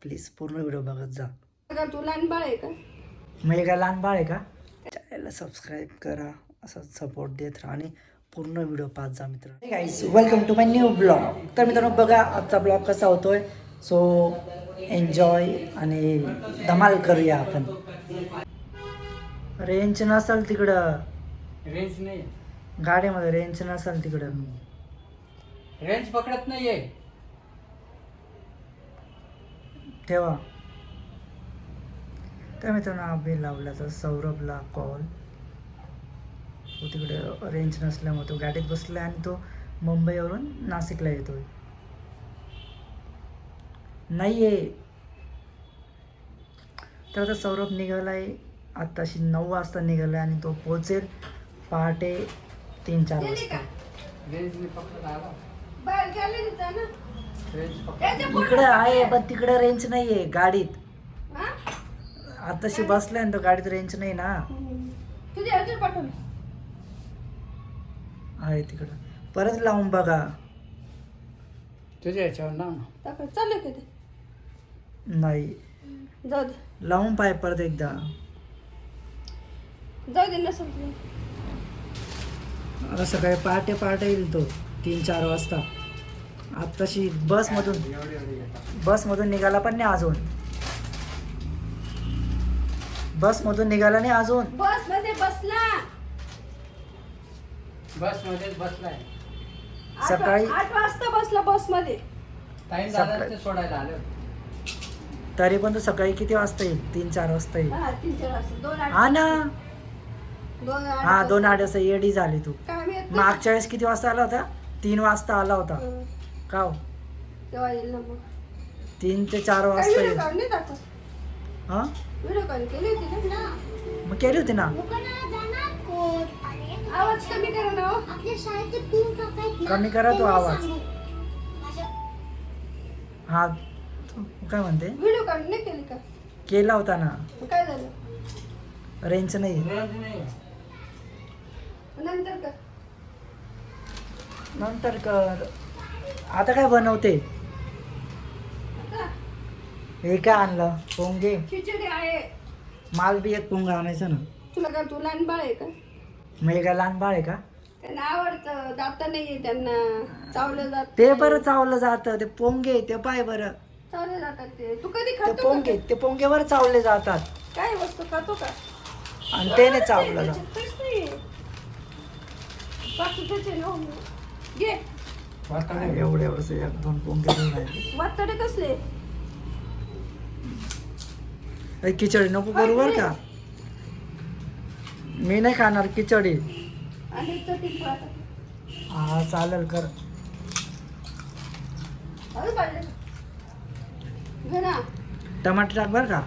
Please पूर्ण video बघत जा. का तू लहान बाळ आहे का? मी काय लहान बाळ आहे का? चॅनलला सबस्क्राईब करा, असं सपोर्ट देत राहा आणि पूर्ण व्हिडिओ पाहत जा मित्र. Guys welcome to my new blog. तर मित्रांनो बघा आजचा ब्लॉग कसा होतोय. सो एन्जॉय आणि धमाल करूया आपण. रेंज नसेल तिकडं, रेंज नाही, गाडीमध्ये रेंज नसेल तिकडं. रेंज पकडत नाहीये. ठेवा. तर मित्रांनो आम्ही लावला तर सौरभला कॉल. तो तिकडे रेंज नसल्यामुळे तो गाडीत बसला आणि तो मुंबईवरून नाशिकला येतोय. नाही आहे तर आता सौरभ निघालाय आत्ताशी 9 वाजता निघालाय आणि तो पोहोचेल पहाटे 3-4 वाजता. रेंज नाही पकडत आला. बाहेर गेले ना ना. रेंज इकडे आहे पण तिकडे रेंज नाही आहे गाडीत. हा? आताशी बसलाय ना तो गाडीत रेंज नाही ना. तुझी अर्जंट पाठवली. आहे तिकडं. परत लावून बघा. तुझ्या याच्यावर नाव ना. टाकलं चालू का ते? नाही जाऊ दे. लावून पाय परत एकदा. जाऊ दे नसेल तुला. आता सकाळी पहाटे येईल तो 3-4 वाजता. आत्ताशी बसमधून निघाला पण नाही अजून. बसमधून निघाला नाही अजून. बस मध्ये बसला. बस मध्येच बसलाय. सकाळी 8 वाजता बसला बस मध्ये. ताईन दादा ते सोडायला आले. तरी पण तो सकाळी किती वाजता येईल? 3-4 वाजता येईल. हा 3-4 वाजता. 2-8. हा ना. 2-8. हा 2-8 वाजता येडी झाली तू. काय माहित. मागच्या वेळेस किती वाजता आला होता? 3 वाजता आला होता. का हो? तेव्हा येईल ना मग. 3 ते 4 काय वाजता व्हिडिओ येईल. काढ नाही दाखव. हा व्हिडिओ कॉल केली होती ना. मग केली होती ना. आवाज कमी करा ना. कमी करा तो आवाज. हा तू काय म्हणते? व्हिडिओ काढ नाही केली का? केला होता ना. मग काय झालं? रेंज नाही. रेंज नाही. नंतर कर. नंतर कर. आता काय बनवते? आता हे काय आणलं? पोंगे. खिचडी आहे. माल बी एक पोंगा आणायचं ना. तुला का तू लहान बाळ आहे का? मी काय लहान बाळ आहे का? त्यांना आवडतं. दात नाहीये त्यांना. चावलं जात. ते बरं चावलं जातं. ते पोंगे ते पाय बरं. चावलं जातात ते. तू कधी ते खातो का? पोंगे ते पोंगेवर चावले जातात काय वस्तू खातो का? आणि ते नाही चावलं जात. त्याच्यात काहीच नाहीये. बाकी त्याचे ना हो. घे. एवढे वर्ष 1-2 पोंगे घेऊन आले. वातडे कसले? खिचडी नको करू बर का. मी नाही खाणार खिचडी. आणि चटणी आता. हा चालेल कर. अरे पाहिजे. घे ना. टमाटर टाक बर का.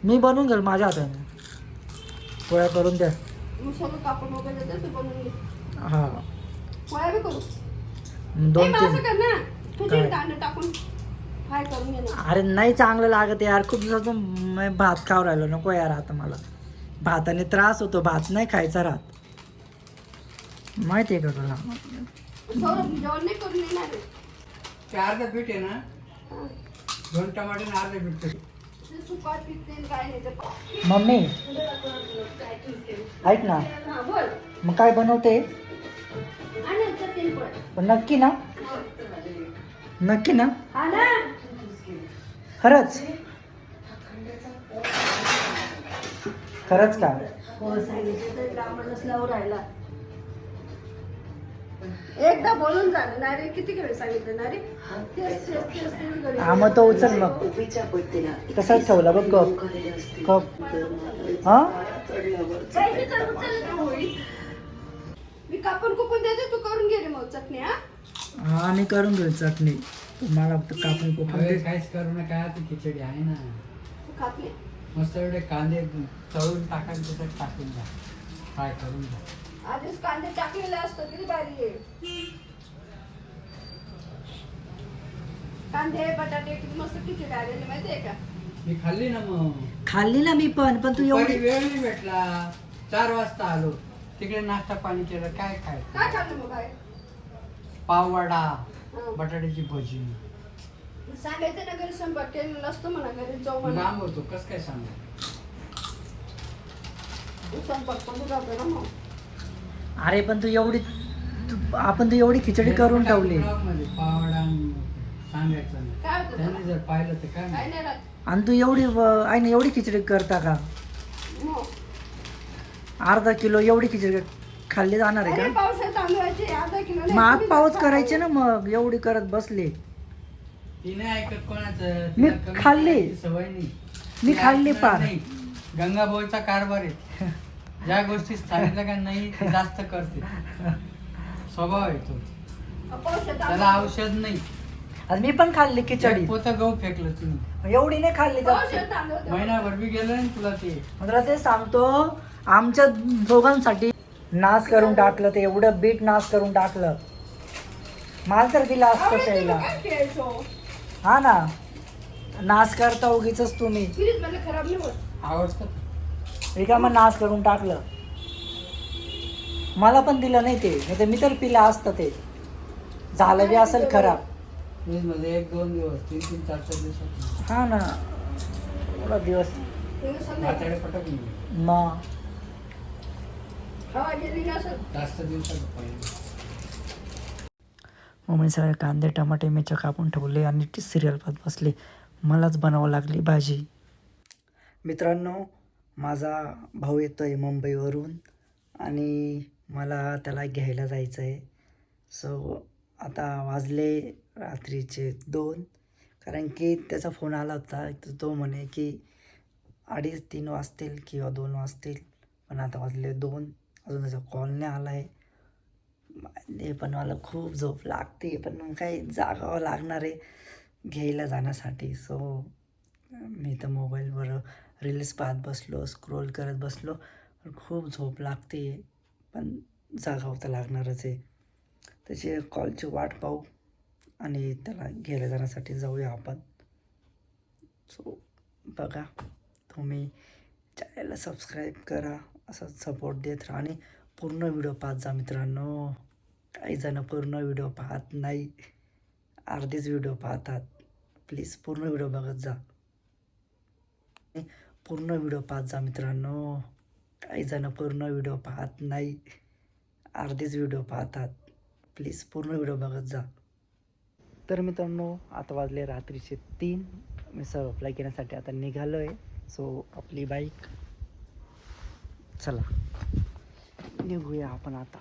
मी बनवून घेईल माझ्या हाताने. पोळ्या करून द्या. मग सगळं कापून वगैरे देते तू बनवून घे. हा पोळ्या बी करू. 2-3. असं कर ना. तुझे काय? दाणे टाकून फ्राय करून घे ना. अरे नाही चांगलं लागत यार. खूप दिवसातून मी भात खाऊ राहिलो. नको यार आता मला. भाताने त्रास होतो. भात नाही खायचा राहत. माहिती आहे का तुला? सौरभ जेवण नाही करून येणार आहे. ते अर्ध पीठ आहे ना. हा. 2 टमाटे आणि अर्ध पीठ पीठ. ते सुपात पिकते काय नाही ते. मम्मी ऐक ना. हा बोल. मग काय बनवते? आणि चटणी पण. पण नक्की ना? नक्की ना? हा ना. खरंच खरंच का? हो सांगितलं तर ब्राह्मण नसल्यावर राहिला. एकदा बोलून झालं ना रे. किती वेळ सांगितलं ना रे. तेच हा मग तो उचल मग. तसाच ठेवला बघ कप. कप हा मी कापून कुपून देते. तू करून घे रे मग चटणी. हा हा मी करून घेऊ चटणी. मला फक्त कापून कोपून अरे दे. काहीच करू नका. ती खिचडी आहे ना. तू खात नाही. मस्त एवढे कांदे तळून टाका आणि त्याच्यात टाकून द्या. फ्राय करून द्या. आधीच कांदे टाकलेले असतात. किती भारी आहे. कांदे बटाटे किती मस्त खिचडी आलेली माहितीये का? मी खाल्ली ना मग. खाल्ली ना मी पण तू दुपारी एवढी वेळ नाही भेटला. 4 वाजता आलो. तिकडे नाश्ता पाणी केलं. काय खायचं? काय खाल्लं मग काय? पाव वडा, हा. बटाट्याची भजी. सांगायचं ना घरी स्वयंपाक केलेला असतो म्हणा घरी जाऊ म्हणा लांब होतो कस काय सांगू स्वयंपाक करून जातो ना मग अरे पण आपण तू एवढी खिचडी करून ठेवली मध्ये पावडा आणि सांगायचं नाही. काय होतं त्यांनी जर पाहिलं तर काय काय माहिती. नाही राहत आणि तू आईने एवढी खिचडी करता का? मग अर्धा किलो एवढी खिचडी खाल्ली जाणार आहे अरे का? पावसात तांदूळाचे अर्धा किलो नाही, मग आग तुम्ही पाऊच जास्त करायचे ना मग एवढी करत बसले. ती नाही ऐकत कोणाचं मी तिला कमी खाल्ली. खायची सवय नाही मी ती खाल्ली ऐकणार पार. नाही. गंगाभाऊचा कारभार आहे ज्या गोष्टी सांगितलं का नाही ते जास्त करते स्वभाव आहे तो पावसात त्याला औषध नाही आणि मी पण खाल्ली खिचडी. एक पोतं गहू फेकलं तुम्ही एवढी नाही खाल्ली तर. पावसात तांदूळ होते. महिनाभर बी गेलं ना तुला ते मला ते सांगतो आमच्या दोघांसाठी नाश करून टाकलं ते एवढं बीट नाश करून टाकलं. मला तर दिला असतं आवडत नाही प्यायला. मग काय प्यायचो? हा ना नाश करता उगीच तुम्ही फ्रीज मध्ये खराब नाही होत. आवडतं का? रिकामा नाश करून टाकलं. मला पण दिलं नाही ते नाही तर मी तर पिला असतं ते. झालं बी असेल खराब. फ्रीज मध्ये 1-2 दिवस 3-3, 4-4 दिवसात हा ना एवढा दिवस तुम्ही समजा, माझ्याकडे पटक नाही मग हवा गेली नसेल. जास्त दिवसात पाहिजे मम्मी सगळे कांदे टमाटे मिरच्या कापून ठेवले आणि सिरियल पाहत बसले. मलाच बनावं लागली भाजी. मित्रांनो माझा भाऊ येतोय मुंबईवरून आणि मला त्याला घ्यायला जायचं आहे. सो आता वाजले रात्रीचे 2 कारण की त्याचा फोन आला होता तर तो म्हणे की 2:30-3 वाजतील किंवा 2 वाजतील पण आता वाजले 2 अजून त्याचा कॉल नाही आला आहे. ते पण मला खूप झोप लागते पण मग काही जागावं लागणार आहे घ्यायला जाण्यासाठी. सो मी तर मोबाईलवर रील्स पाहत बसलो स्क्रोल करत बसलो पण खूप झोप लागते पण जागावं तर लागणारच आहे. त्याची कॉलची वाट पाहू आणि त्याला घ्यायला जाण्यासाठी जाऊया आपण. सो बघा तुम्ही चॅनलला सबस्क्राईब करा असंच सपोर्ट देत राहा आणि पूर्ण व्हिडिओ पाहत जा मित्रांनो. काही जण पूर्ण व्हिडिओ पाहत नाही अर्धेच व्हिडिओ पाहतात. प्लीज पूर्ण व्हिडिओ बघत जा. पूर्ण व्हिडिओ पाहत जा मित्रांनो. काही जण पूर्ण व्हिडिओ पाहत नाही अर्धेच व्हिडिओ पाहतात. प्लीज पूर्ण व्हिडिओ बघत जा. तर मित्रांनो आता वाजले रात्रीचे 3. मी सर्वला घेण्यासाठी आता निघालो आहे. सो आपली बाईक चला निघूया आपण आता.